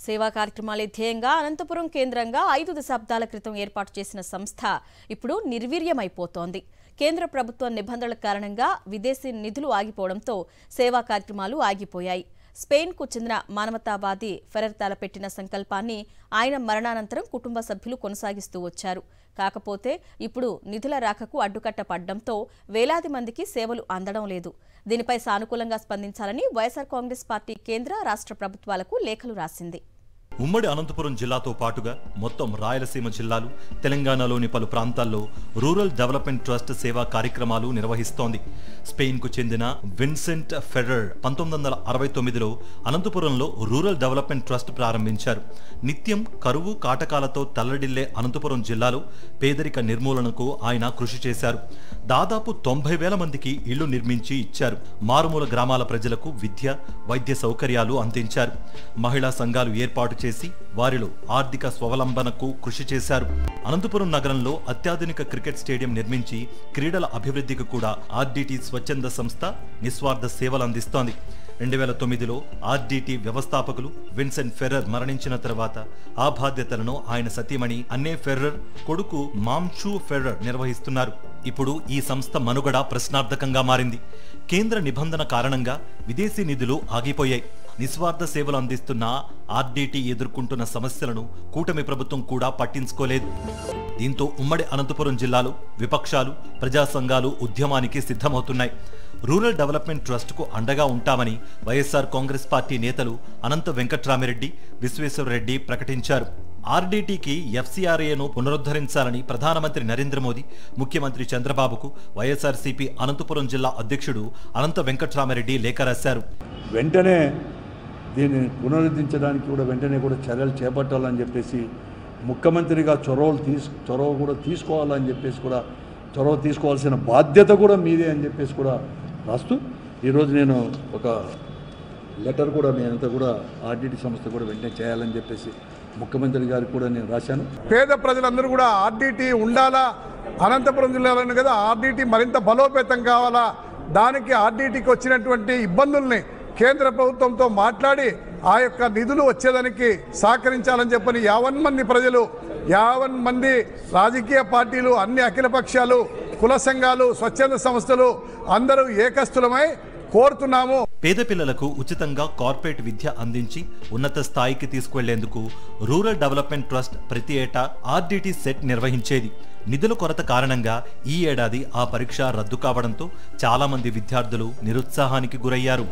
సేవా కార్యక్రమాలే ధ్యేయంగా అనంతపురం కేంద్రంగా 5 దశాబ్దాల క్రితం ఏర్పాటు చేసిన సంస్థ ఇప్పుడు నిర్వీర్యమైపోతోంది. కేంద్ర ప్రభుత్వ నిబంధనల కారణంగా విదేశీ నిధులు ఆగిపోవడంతో సేవా కార్యక్రమాలు ఆగిపోయాయి. స్పెయిన్కు చెందిన మానవతావాది ఫెరర్ తలపెట్టిన సంకల్పాన్ని ఆయన మరణానంతరం కుటుంబ సభ్యులు కొనసాగిస్తూ వచ్చారు. కాకపోతే ఇప్పుడు నిధుల రాకకు అడ్డుకట్ట పడడంతో వేలాది మందికి సేవలు అందడం లేదు. దీనిపై సానుకూలంగా స్పందించాలని వైఎస్ఆర్ కాంగ్రెస్ పార్టీ కేంద్ర, రాష్ట్ర ప్రభుత్వాలకు లేఖలు రాసింది. ఉమ్మడి అనంతపురం జిల్లాతో పాటుగా మొత్తం రాయలసీమ జిల్లాలు, తెలంగాణలోని పలు ప్రాంతాల్లో రూరల్ డెవలప్మెంట్ ట్రస్ట్ సేవా కార్యక్రమాలు నిర్వహిస్తోంది. స్పెయిన్కు చెందిన విన్సెంట్ ఫెర్రర్ 1969లో అనంతపురంలో రూరల్ డెవలప్మెంట్ ట్రస్ట్ ప్రారంభించారు. నిత్యం కరువు కాటకాలతో తల్లడిల్లే అనంతపురం జిల్లాలో పేదరిక నిర్మూలనకు ఆయన కృషి చేశారు. దాదాపు 90,000 మందికి ఇళ్లు నిర్మించి ఇచ్చారు. మారుమూల గ్రామాల ప్రజలకు విద్య, వైద్య సౌకర్యాలు అందించారు. మహిళా సంఘాలు ఏర్పాటు చేసి వారిలో ఆర్థిక స్వావలంబనకు కృషి చేశారు. అనంతపురం నగరంలో అత్యాధునిక క్రికెట్ స్టేడియం నిర్మించి క్రీడల అభివృద్ధికి కూడా ఆర్డీటీ స్వచ్ఛంద సంస్థ నిస్వార్థ సేవలు అందిస్తోంది. 2009లో ఆర్డీటీ వ్యవస్థాపకులు విన్సెంట్ ఫెర్రర్ మరణించిన తర్వాత ఆ బాధ్యతలను ఆయన సతీమణి అన్నే ఫెర్రర్, కొడుకు మామ్చూ ఫెర్రర్ నిర్వహిస్తున్నారు. ఇప్పుడు ఈ సంస్థ మనుగడ ప్రశ్నార్థకంగా మారింది. కేంద్ర నిబంధన కారణంగా విదేశీ నిధులు ఆగిపోయాయి. నిస్వార్థ సేవలు అందిస్తున్న ఆర్డీటీ ఎదుర్కొంటున్న సమస్యలను కూటమి ప్రభుత్వం కూడా పట్టించుకోలేదు. దీంతో ఉమ్మడి అనంతపురం జిల్లాలో విపక్షాలు, ప్రజా సంఘాలు ఉద్యమానికి సిద్ధమవుతున్నాయి. రూరల్ డెవలప్మెంట్ ట్రస్టుకు అండగా ఉంటామని వైఎస్ఆర్ కాంగ్రెస్ పార్టీ నేతలు అనంత వెంకట్రామిరెడ్డి, విశ్వేశ్వరరెడ్డి ప్రకటించారు. ఆర్డీటీకి ఎఫ్సీఆర్ఏను పునరుద్ధరించాలని ప్రధానమంత్రి నరేంద్ర మోదీ, ముఖ్యమంత్రి చంద్రబాబుకు వైఎస్ఆర్సీపీ అనంతపురం జిల్లా అధ్యక్షుడు అనంత వెంకట్రామిరెడ్డి లేఖ రాశారు. వెంటనే దీన్ని పునరుద్ధరించడానికి వెంటనే చర్యలు చేపట్టాలని చెప్పేసి, ముఖ్యమంత్రిగా చొరవ కూడా తీసుకోవాలని చెప్పేసి చొరవ తీసుకోవాల్సిన బాధ్యత కూడా మీదే అని చెప్పేసి రాస్తూ ఈరోజు నేను ఒక లెటర్ నేనంతా ఆర్డీటీ సంస్థ వెంటనే చేయాలని చెప్పేసి ముఖ్యమంత్రి గారికి నేను రాశాను. పేద ప్రజలందరూ ఆర్డీటీ ఉండాలా, అనంతపురం జిల్లాలోనే కదా ఆర్డీటీ మరింత బలోపేతం కావాలా, దానికి ఆర్డీటీకి వచ్చినటువంటి ఇబ్బందుల్ని కేంద్ర ప్రభుత్వంతో మాట్లాడి ఆ యొక్క నిధులు వచ్చేదానికి సహకరించాలని చెప్పని 50 మంది ప్రజలు, 50 మంది రాజకీయ పార్టీలు, అన్ని అఖిల పక్షాలు, కుల సంఘాలు, స్వచ్ఛంద సంస్థలు అందరూ ఏకస్తులమై కోరుతున్నాము. పేద పిల్లలకు ఉచితంగా కార్పొరేట్ విద్య అందించి ఉన్నత స్థాయికి తీసుకువెళ్లేందుకు రూరల్ డెవలప్మెంట్ ట్రస్ట్ ప్రతి ఏటా ఆర్డీటీ సెట్ నిర్వహించేది. నిధుల కొరత కారణంగా ఈ ఏడాది ఆ పరీక్ష రద్దు కావడంతో చాలా మంది విద్యార్థులు నిరుత్సాహానికి గురయ్యారు.